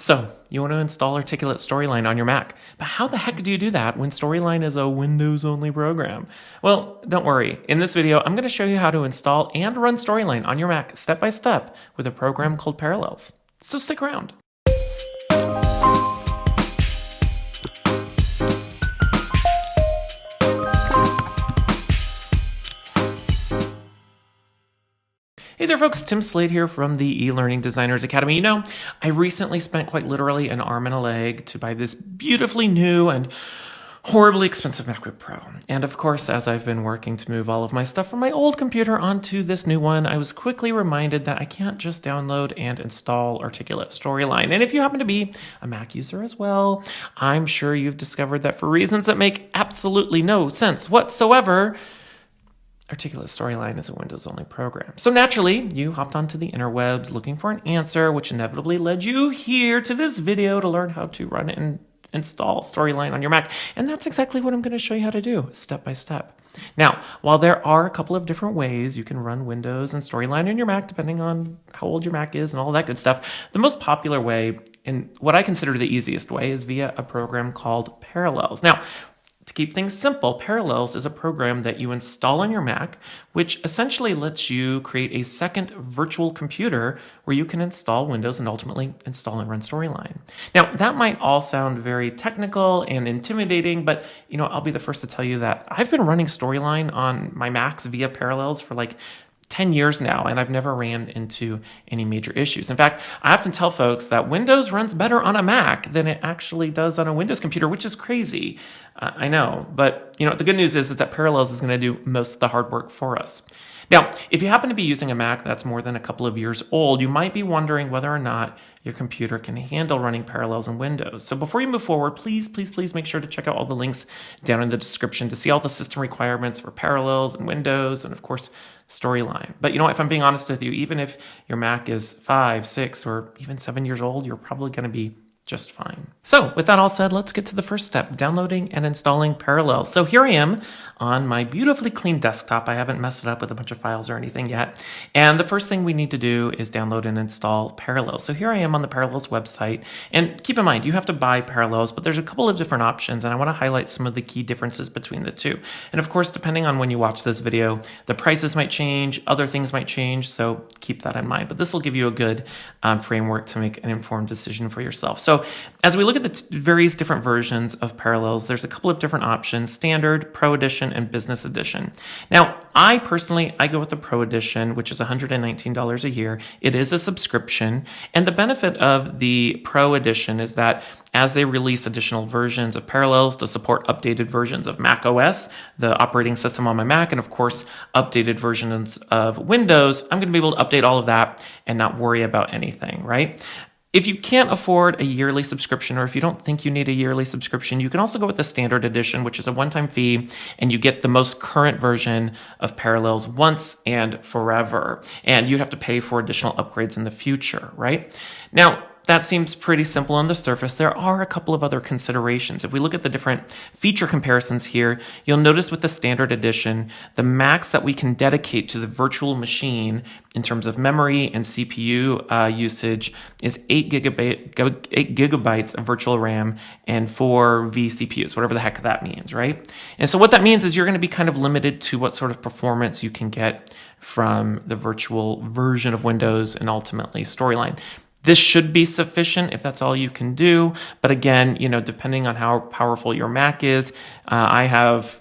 So, you want to install Articulate Storyline on your Mac, but how the heck do you do that when Storyline is a Windows-only program? Well, don't worry. In this video, I'm going to show you how to install and run Storyline on your Mac step by step with a program called Parallels. So stick around. Hey there folks, Tim Slade here from the eLearning Designers Academy. You know, I recently spent quite literally an arm and a leg to buy this beautifully new and horribly expensive MacBook Pro. And of course, as I've been working to move all of my stuff from my old computer onto this new one, I was quickly reminded that I can't just download and install Articulate Storyline. And if you happen to be a Mac user as well, I'm sure you've discovered that for reasons that make absolutely no sense whatsoever, Articulate Storyline is a Windows-only program. So naturally, you hopped onto the interwebs looking for an answer, which inevitably led you here to this video to learn how to run and install Storyline on your Mac. And that's exactly what I'm going to show you how to do, step by step. Now, while there are a couple of different ways you can run Windows and Storyline on your Mac, depending on how old your Mac is and all that good stuff, the most popular way, and what I consider the easiest way, is via a program called Parallels. Now, to keep things simple, Parallels is a program that you install on your Mac, which essentially lets you create a second virtual computer where you can install Windows and ultimately install and run Storyline. Now, that might all sound very technical and intimidating, but you know, I'll be the first to tell you that I've been running Storyline on my Macs via Parallels for like 10 years now, and I've never ran into any major issues. In fact, I often tell folks that Windows runs better on a Mac than it actually does on a Windows computer, which is crazy. I know, but you know, the good news is that Parallels is going to do most of the hard work for us. Now, if you happen to be using a Mac that's more than a couple of years old, you might be wondering whether or not your computer can handle running Parallels in Windows. So before you move forward, please make sure to check out all the links down in the description to see all the system requirements for Parallels and Windows and of course, Storyline. But you know, if I'm being honest with you, even if your Mac is 5, 6, or even 7 years old, you're probably going to be just fine. So with that all said, let's get to the first step, downloading and installing Parallels. So here I am on my beautifully clean desktop. I haven't messed it up with a bunch of files or anything yet. And the first thing we need to do is download and install Parallels. So here I am on the Parallels website. And keep in mind, you have to buy Parallels, but there's a couple of different options, and I want to highlight some of the key differences between the two. And of course, depending on when you watch this video, the prices might change, other things might change, so keep that in mind. But this will give you a good framework to make an informed decision for yourself. So as we look at the various different versions of Parallels, there's a couple of different options: Standard, Pro Edition, and Business Edition. Now, I go with the Pro Edition, which is $119 a year. It is a subscription, and the benefit of the Pro Edition is that as they release additional versions of Parallels to support updated versions of Mac OS, the operating system on my Mac, and of course, updated versions of Windows, I'm going to be able to update all of that and not worry about anything, right? If you can't afford a yearly subscription, or if you don't think you need a yearly subscription, you can also go with the Standard Edition, which is a one-time fee, and you get the most current version of Parallels once and forever. And you'd have to pay for additional upgrades in the future, right? Now, that seems pretty simple on the surface. There are a couple of other considerations. If we look at the different feature comparisons here, you'll notice with the Standard Edition, the max that we can dedicate to the virtual machine in terms of memory and CPU usage is 8 gigabytes of virtual RAM and 4 vCPUs, whatever the heck that means, right? And so what that means is you're going to be kind of limited to what sort of performance you can get from the virtual version of Windows and ultimately Storyline. This should be sufficient if that's all you can do. But again, you know, depending on how powerful your Mac is, I have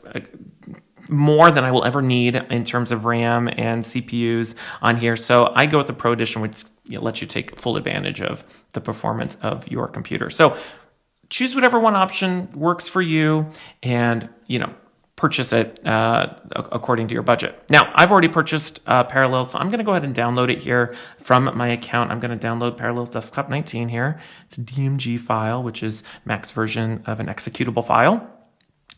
more than I will ever need in terms of RAM and CPUs on here. So I go with the Pro Edition, which lets you take full advantage of the performance of your computer. So choose whatever one option works for you, and you know, purchase it according to your budget. Now, I've already purchased Parallels, so I'm going to go ahead and download it here from my account. I'm going to download Parallels Desktop 19 here. It's a DMG file, which is Mac's version of an executable file.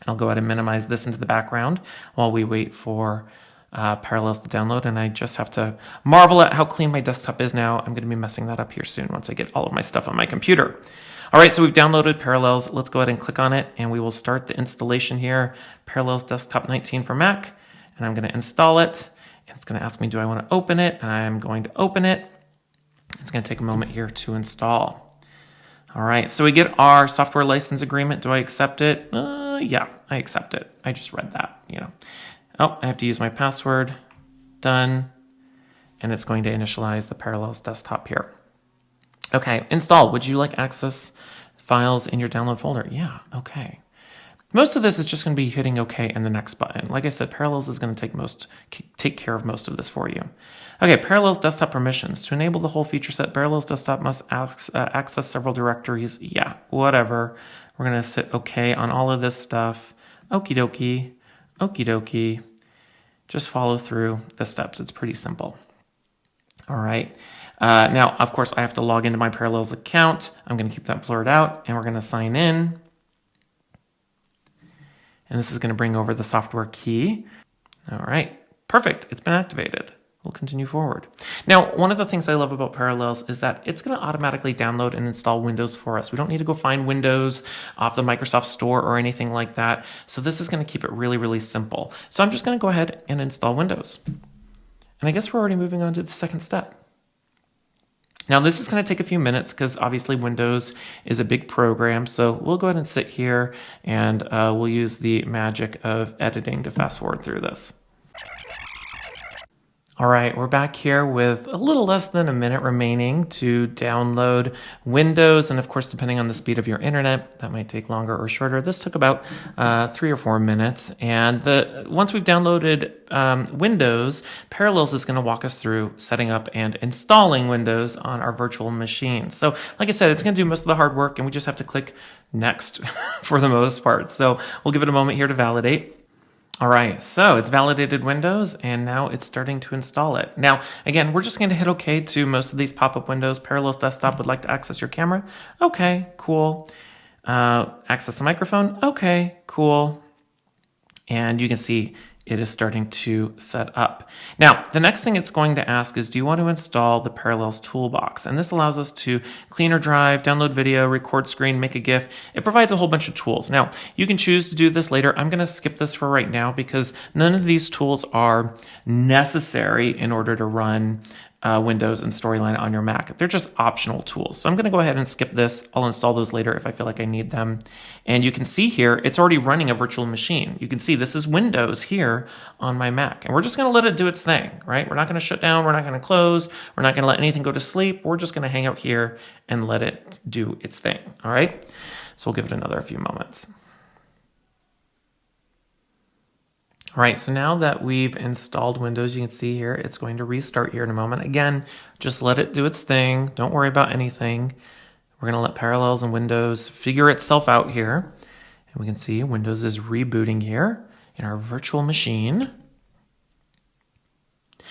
I'll go ahead and minimize this into the background while we wait for Parallels to download, and I just have to marvel at how clean my desktop is now. I'm going to be messing that up here soon once I get all of my stuff on my computer. All right, so we've downloaded Parallels. Let's go ahead and click on it, and we will start the installation here. Parallels Desktop 19 for Mac, and I'm going to install it. And it's going to ask me, do I want to open it? And I'm going to open it. It's going to take a moment here to install. All right, so we get our software license agreement. Do I accept it? Yeah, I accept it. I just read that, you know. Oh, I have to use my password. Done. And it's going to initialize the Parallels desktop here. Okay, install. Would you like access files in your download folder? Yeah, okay. Most of this is just going to be hitting OK and the next button. Like I said, Parallels is going to take care of most of this for you. Okay, Parallels desktop permissions. To enable the whole feature set, Parallels desktop must access several directories. Yeah, whatever. We're going to sit OK on all of this stuff. Okie dokie, okie dokie. Just follow through the steps. It's pretty simple. All right. Now, of course, I have to log into my Parallels account. I'm going to keep that blurred out, and we're going to sign in. And this is going to bring over the software key. All right, perfect. It's been activated. We'll continue forward. Now, one of the things I love about Parallels is that it's going to automatically download and install Windows for us. We don't need to go find Windows off the Microsoft Store or anything like that. So this is going to keep it really, really simple. So I'm just going to go ahead and install Windows. And I guess we're already moving on to the second step. Now, this is going to take a few minutes because obviously Windows is a big program. So we'll go ahead and sit here and we'll use the magic of editing to fast forward through this. All right, we're back here with a little less than a minute remaining to download Windows. And of course, depending on the speed of your internet, that might take longer or shorter. This took about 3 or 4 minutes. And once we've downloaded Windows, Parallels is going to walk us through setting up and installing Windows on our virtual machine. So like I said, it's going to do most of the hard work and we just have to click next for the most part. So we'll give it a moment here to validate. All right, so it's validated Windows, and now it's starting to install it. Now, again, we're just going to hit OK to most of these pop-up windows. Parallels Desktop would like to access your camera. OK, cool. Access the microphone. OK, cool. And you can see it is starting to set up. Now, the next thing it's going to ask is, do you want to install the Parallels toolbox? And this allows us to clean or drive, download video, record screen, make a GIF. It provides a whole bunch of tools. Now, you can choose to do this later. I'm going to skip this for right now because none of these tools are necessary in order to run Windows and Storyline on your Mac. They're just optional tools. So I'm going to go ahead and skip this. I'll install those later if I feel like I need them. And you can see here, it's already running a virtual machine. You can see this is Windows here on my Mac. And we're just going to let it do its thing, right? We're not going to shut down. We're not going to close. We're not going to let anything go to sleep. We're just going to hang out here and let it do its thing, all right? So we'll give it another few moments. All right, so now that we've installed Windows, you can see here, it's going to restart here in a moment. Again, just let it do its thing. Don't worry about anything. We're gonna let Parallels and Windows figure itself out here. And we can see Windows is rebooting here in our virtual machine.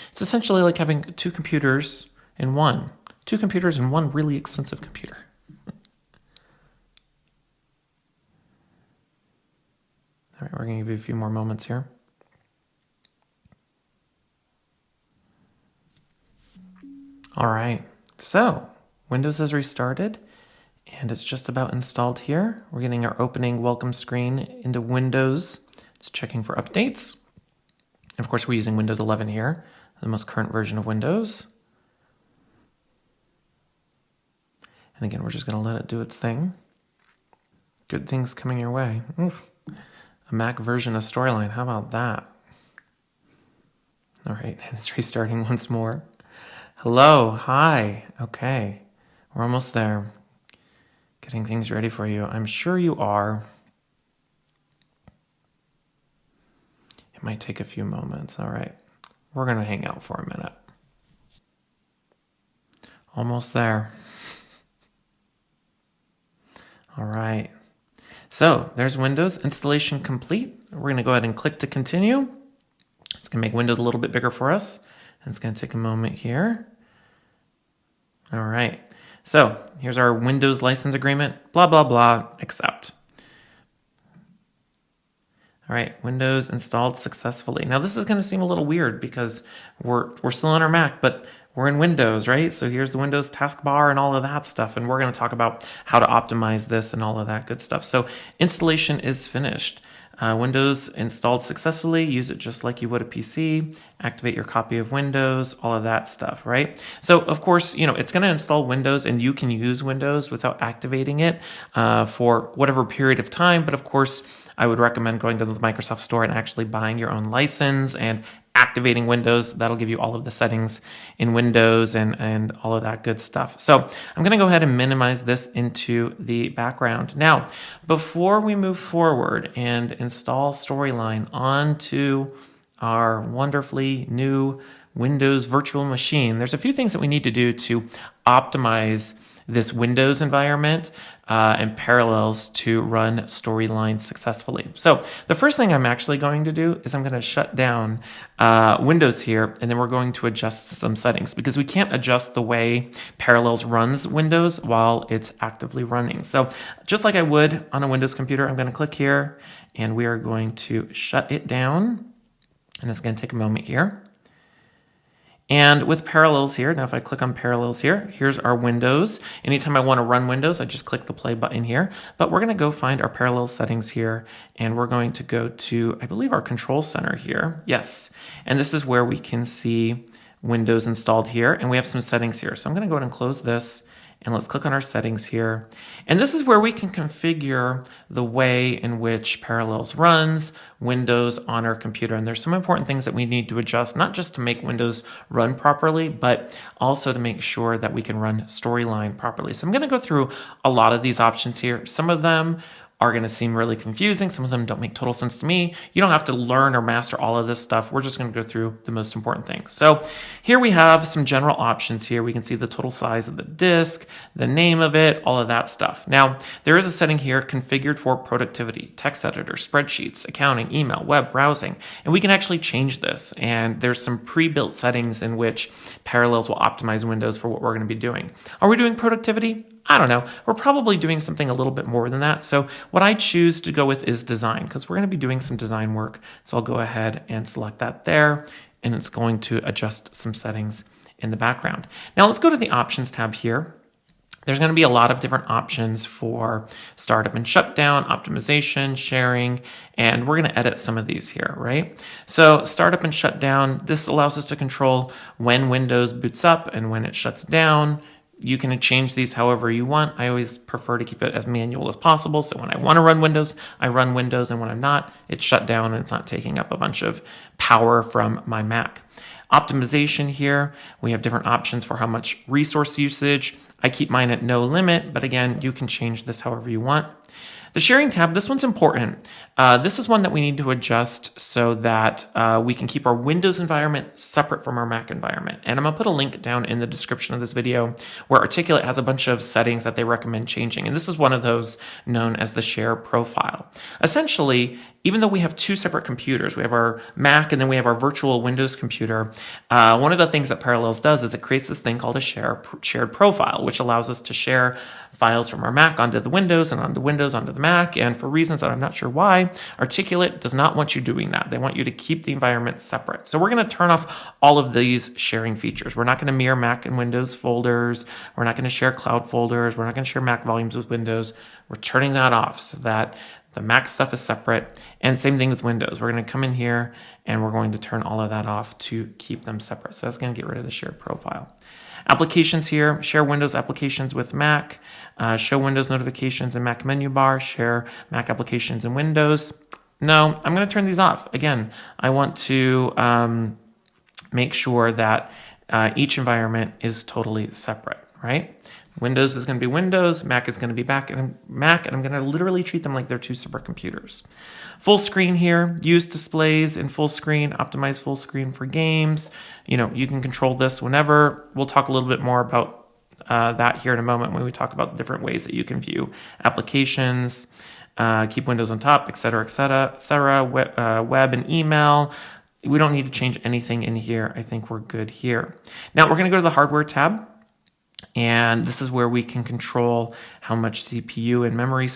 It's essentially like having two computers in one. Two computers in one really expensive computer. All right, we're gonna give you a few more moments here. All right, so Windows has restarted and it's just about installed here. We're getting our opening welcome screen into Windows. It's checking for updates. Of course, we're using Windows 11 here, the most current version of Windows. And again, we're just gonna let it do its thing. Good things coming your way. Oof. A Mac version of Storyline, how about that? All right, and it's restarting once more. Hello, hi, okay, we're almost there. Getting things ready for you. I'm sure you are. It might take a few moments, all right. We're gonna hang out for a minute. Almost there. All right, so there's Windows, installation complete. We're gonna go ahead and click to continue. It's gonna make Windows a little bit bigger for us. And it's gonna take a moment here. All right, so here's our Windows license agreement, blah, blah, blah, accept. All right, Windows installed successfully. Now this is gonna seem a little weird because we're still on our Mac, but we're in Windows, right? So here's the Windows taskbar and all of that stuff. And we're gonna talk about how to optimize this and all of that good stuff. So installation is finished. Windows installed successfully, use it just like you would a PC, activate your copy of Windows, all of that stuff, right? So of course, it's going to install Windows and you can use Windows without activating it for whatever period of time. But of course, I would recommend going to the Microsoft Store and actually buying your own license and activating Windows. That'll give you all of the settings in Windows and all of that good stuff. So I'm going to go ahead and minimize this into the background. Now, before we move forward and install Storyline onto our wonderfully new Windows virtual machine, there's a few things that we need to do to optimize this Windows environment and Parallels to run Storyline successfully. So the first thing I'm actually going to do is I'm going to shut down Windows here, and then we're going to adjust some settings because we can't adjust the way Parallels runs Windows while it's actively running. So just like I would on a Windows computer, I'm going to click here and we are going to shut it down. And it's going to take a moment here. And with Parallels here, now if I click on Parallels here, here's our Windows. Anytime I want to run Windows, I just click the play button here. But we're going to go find our Parallels settings here, and we're going to go to, I believe, our Control Center here. Yes, and this is where we can see Windows installed here, and we have some settings here. So I'm going to go ahead and close this, and let's click on our settings here. And this is where we can configure the way in which Parallels runs Windows on our computer. And there's some important things that we need to adjust, not just to make Windows run properly, but also to make sure that we can run Storyline properly. So I'm going to go through a lot of these options here. Some of them are going to seem really confusing. Some of them don't make total sense to me. You don't have to learn or master all of this stuff. We're just going to go through the most important things. So here we have some general options here. We can see the total size of the disk, the name of it, all of that stuff. Now, there is a setting here configured for productivity, text editor, spreadsheets, accounting, email, web browsing, and we can actually change this. And there's some pre-built settings in which Parallels will optimize Windows for what we're going to be doing. Are we doing productivity? I don't know. We're probably doing something a little bit more than that. So what I choose to go with is design because we're going to be doing some design work. So I'll go ahead and select that there, and it's going to adjust some settings in the background. Now let's go to the options tab here. There's going to be a lot of different options for startup and shutdown, optimization, sharing, and we're going to edit some of these here, right? So startup and shutdown, this allows us to control when Windows boots up and when it shuts down. You can change these however you want. I always prefer to keep it as manual as possible. So when I want to run Windows, I run Windows, and when I'm not, it's shut down and it's not taking up a bunch of power from my Mac. Optimization here, we have different options for how much resource usage. I keep mine at no limit, but again, you can change this however you want. The sharing tab, this one's important. This is one that we need to adjust so that we can keep our Windows environment separate from our Mac environment. And I'm gonna put a link down in the description of this video where Articulate has a bunch of settings that they recommend changing. And this is one of those known as the share profile. Essentially, even though we have two separate computers, we have our Mac and then we have our virtual Windows computer, one of the things that Parallels does is it creates this thing called a shared profile, which allows us to share files from our Mac onto the Windows and onto Windows onto the Mac. And for reasons that I'm not sure why, Articulate does not want you doing that. They want you to keep the environment separate. So we're going to turn off all of these sharing features. We're not going to mirror Mac and Windows folders. We're not going to share cloud folders. We're not going to share Mac volumes with Windows. We're turning that off so that the Mac stuff is separate, and same thing with Windows. We're going to come in here and we're going to turn all of that off to keep them separate. So that's going to get rid of the shared profile. Applications here, share Windows applications with Mac, show Windows notifications in Mac menu bar, share Mac applications in Windows. No, I'm going to turn these off. Again, I want to make sure that each environment is totally separate, right? Windows is going to be Windows, Mac is going to be Mac, and I'm going to literally treat them like they're two separate computers. Full screen here, use displays in full screen, optimize full screen for games. You can control this whenever. We'll talk a little bit more about that here in a moment when we talk about the different ways that you can view applications, keep Windows on top, et cetera, web and email. We don't need to change anything in here. I think we're good here. Now we're going to go to the hardware tab. And this is where we can control how much CPU and memory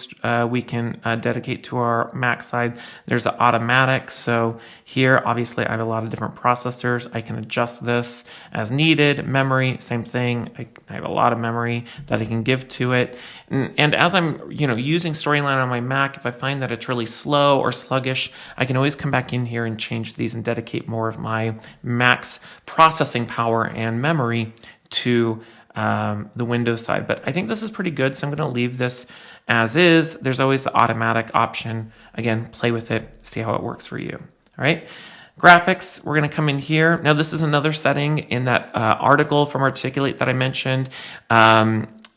we can dedicate to our Mac side. There's an automatic. So here, obviously, I have a lot of different processors. I can adjust this as needed. Memory, same thing. I have a lot of memory that I can give to it. And as I'm using Storyline on my Mac, if I find that it's really slow or sluggish, I can always come back in here and change these and dedicate more of my Mac's processing power and memory to the Windows side. But I think this is pretty good, so I'm going to leave this as is. There's always the automatic option. Again, play with it, see how it works for you. All right. Graphics, we're going to come in here. Now, this is another setting in that article from Articulate that I mentioned.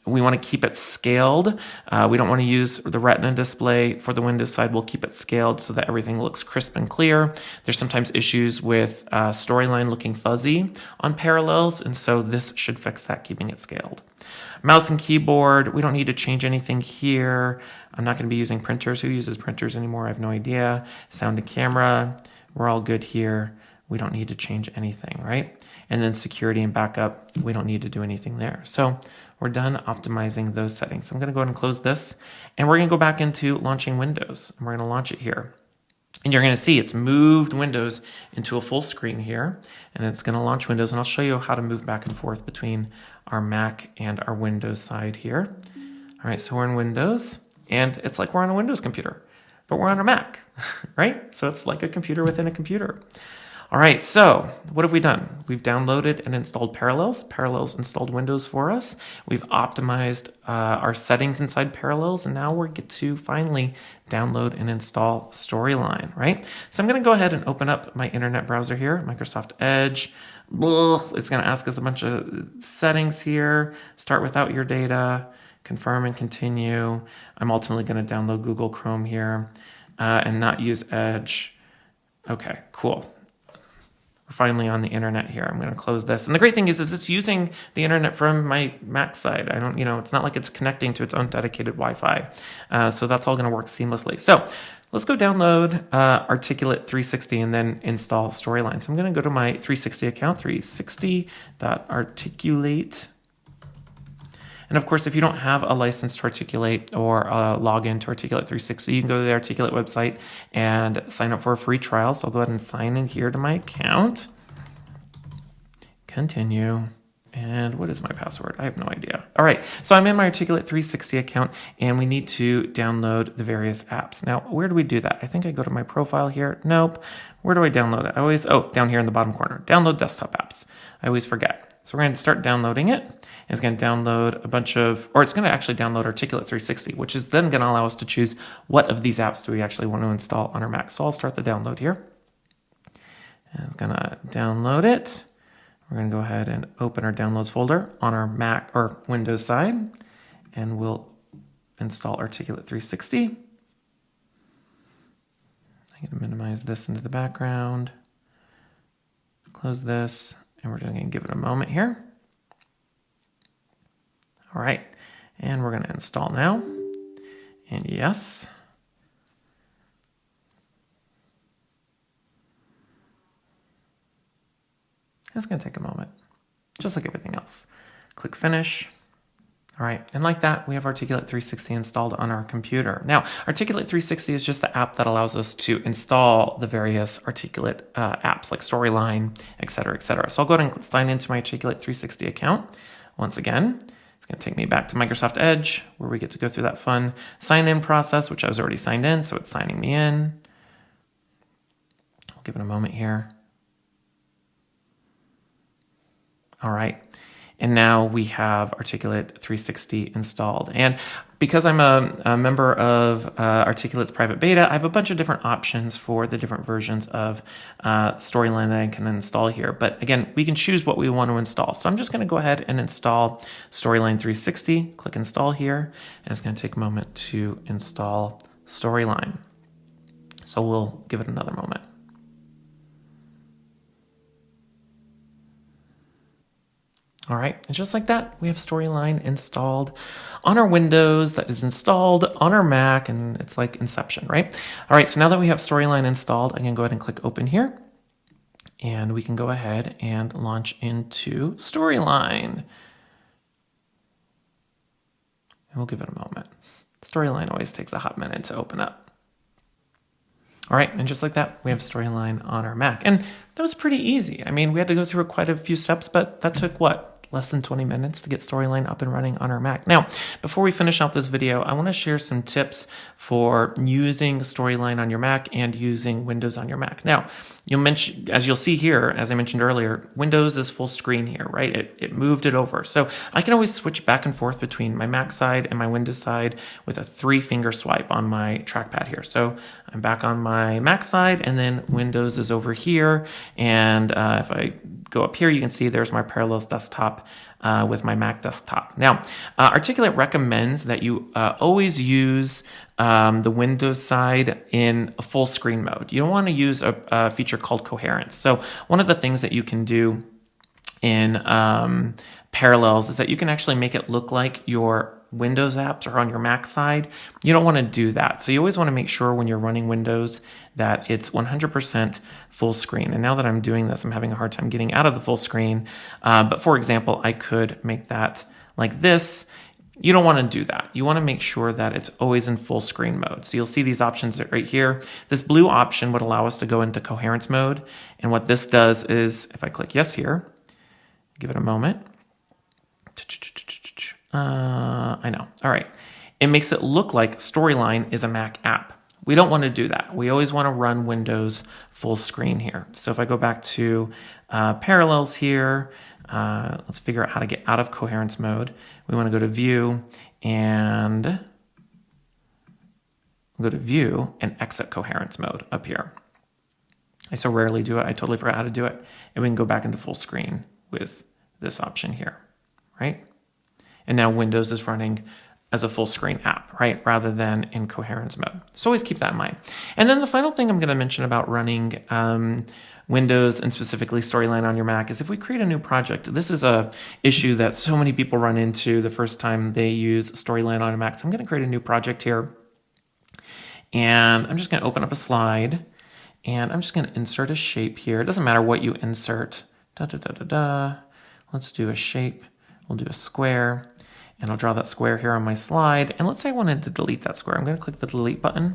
We want to keep it scaled. We don't want to use the Retina display for the Windows side. We'll keep it scaled so that everything looks crisp and clear. There's sometimes issues with Storyline looking fuzzy on Parallels, and so this should fix that, keeping it scaled. Mouse and keyboard, we don't need to change anything here. I'm not going to be using printers. Who uses printers anymore? I have no idea. Sound and camera, we're all good here. We don't need to change anything, right? And then security and backup, we don't need to do anything there. So we're done optimizing those settings. So I'm going to go ahead and close this, and we're going to go back into launching Windows, and we're going to launch it here. And you're going to see it's moved Windows into a full screen here, and it's going to launch Windows, and I'll show you how to move back and forth between our Mac and our Windows side here. All right, so we're in Windows, and it's like we're on a Windows computer, but we're on a Mac, right? So it's like a computer within a computer. All right, so what have we done? We've downloaded and installed Parallels. Parallels installed Windows for us. We've optimized our settings inside Parallels, and now we get to finally download and install Storyline, right? So I'm going to go ahead and open up my internet browser here, Microsoft Edge. It's going to ask us a bunch of settings here. Start without your data, confirm and continue. I'm ultimately going to download Google Chrome here and not use Edge. Okay, cool. We're finally on the internet here. I'm going to close this. And the great thing is it's using the internet from my Mac side. I don't, it's not like it's connecting to its own dedicated Wi-Fi. So that's all going to work seamlessly. So let's go download Articulate 360 and then install Storyline. So I'm going to go to my 360 account, 360.articulate. And of course, if you don't have a license to Articulate or a login to Articulate 360, you can go to the Articulate website and sign up for a free trial. So I'll go ahead and sign in here to my account. Continue. And what is my password? I have no idea. All right, so I'm in my Articulate 360 account, and we need to download the various apps. Now, where do we do that? I think I go to my profile here. Nope. Where do I download it? Down here in the bottom corner. Download desktop apps. I always forget. So we're going to start downloading it. It's going to download it's going to actually download Articulate 360, which is then going to allow us to choose what of these apps do we actually want to install on our Mac. So I'll start the download here. And it's going to download it. We're going to go ahead and open our downloads folder on our Mac or Windows side, and we'll install Articulate 360. I'm going to minimize this into the background, close this, and we're going to give it a moment here. All right, and we're going to install now, and yes. It's going to take a moment, just like everything else. Click Finish. All right, and like that, we have Articulate 360 installed on our computer. Now, Articulate 360 is just the app that allows us to install the various Articulate apps like Storyline, et cetera, et cetera. So I'll go ahead and sign into my Articulate 360 account. Once again, it's going to take me back to Microsoft Edge, where we get to go through that fun sign-in process, which I was already signed in, so it's signing me in. I'll give it a moment here. All right, and now we have Articulate 360 installed. And because I'm a member of Articulate's private beta, I have a bunch of different options for the different versions of Storyline that I can install here. But again, we can choose what we want to install. So I'm just going to go ahead and install Storyline 360. Click Install here, and it's going to take a moment to install Storyline. So we'll give it another moment. All right, and just like that, we have Storyline installed on our Windows that is installed on our Mac, and it's like Inception, right? All right, so now that we have Storyline installed, I can go ahead and click Open here, and we can go ahead and launch into Storyline. and we'll give it a moment. Storyline always takes a hot minute to open up. All right, and just like that, we have Storyline on our Mac. And that was pretty easy. I mean, we had to go through quite a few steps, but that took what? Less than 20 minutes to get Storyline up and running on our Mac. Now, before we finish out this video, I want to share some tips for using Storyline on your Mac and using Windows on your Mac. Now, as you'll see here, as I mentioned earlier, Windows is full screen here, right? It moved it over. So I can always switch back and forth between my Mac side and my Windows side with a 3-finger swipe on my trackpad here. So I'm back on my Mac side, and then Windows is over here. And if I go up here, you can see there's my Parallels desktop with my Mac desktop. Now, Articulate recommends that you always use the Windows side in a full screen mode. You don't want to use a feature called coherence. So one of the things that you can do in Parallels is that you can actually make it look like your Windows apps are on your Mac side. You don't want to do that. So you always want to make sure when you're running Windows that it's 100% full screen. And now that I'm doing this, I'm having a hard time getting out of the full screen. But for example, I could make that like this. You don't want to do that. You want to make sure that it's always in full screen mode. So you'll see these options right here. This blue option would allow us to go into coherence mode. And what this does is, if I click yes here, give it a moment. I know. All right. It makes it look like Storyline is a Mac app. We don't want to do that. We always want to run Windows full screen here. So if I go back to Parallels here, let's figure out how to get out of coherence mode. We want to go to View and exit coherence mode up here. I so rarely do it. I totally forgot how to do it. And we can go back into full screen with this option here, right? And now Windows is running as a full screen app, right? Rather than in coherence mode. So always keep that in mind. And then the final thing I'm going to mention about running Windows and specifically Storyline on your Mac is if we create a new project. This is a issue that so many people run into the first time they use Storyline on a Mac. So I'm going to create a new project here. And I'm just going to open up a slide. And I'm just going to insert a shape here. It doesn't matter what you insert. Let's do a shape. We'll do a square, and I'll draw that square here on my slide. And let's say I wanted to delete that square. I'm going to click the delete button.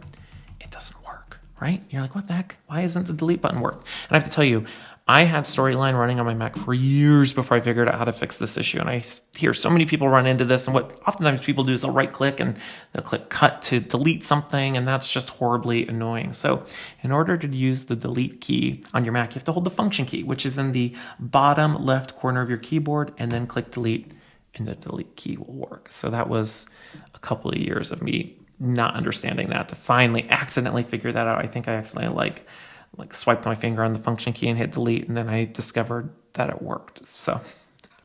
It doesn't work, right? You're like, what the heck? Why isn't the delete button work? And I have to tell you, I had Storyline running on my Mac for years before I figured out how to fix this issue. And I hear so many people run into this. And what oftentimes people do is they'll right click and they'll click cut to delete something. And that's just horribly annoying. So in order to use the delete key on your Mac, you have to hold the function key, which is in the bottom left corner of your keyboard, and then click delete, and the delete key will work. So that was a couple of years of me not understanding that to finally accidentally figure that out. I think I accidentally like swiped my finger on the function key and hit delete, and then I discovered that it worked. So,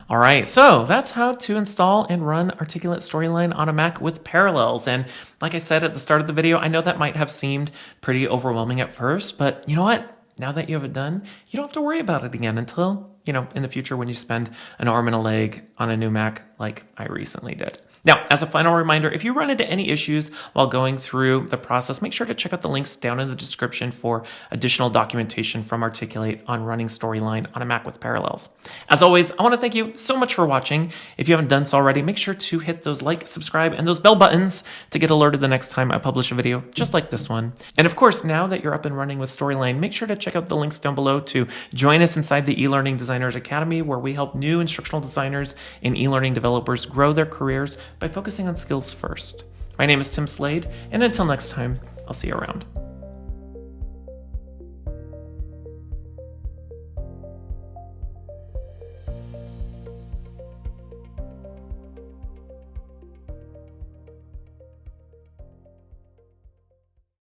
all right, so that's how to install and run Articulate Storyline on a Mac with Parallels. And like I said at the start of the video, I know that might have seemed pretty overwhelming at first, but you know what? Now that you have it done, you don't have to worry about it again until, in the future when you spend an arm and a leg on a new Mac like I recently did. Now, as a final reminder, if you run into any issues while going through the process, make sure to check out the links down in the description for additional documentation from Articulate on running Storyline on a Mac with Parallels. As always, I want to thank you so much for watching. If you haven't done so already, make sure to hit those like, subscribe, and those bell buttons to get alerted the next time I publish a video just like this one. And of course, now that you're up and running with Storyline, make sure to check out the links down below to join us inside the eLearning Designers Academy, where we help new instructional designers and eLearning developers grow their careers by focusing on skills first. My name is Tim Slade, and until next time, I'll see you around.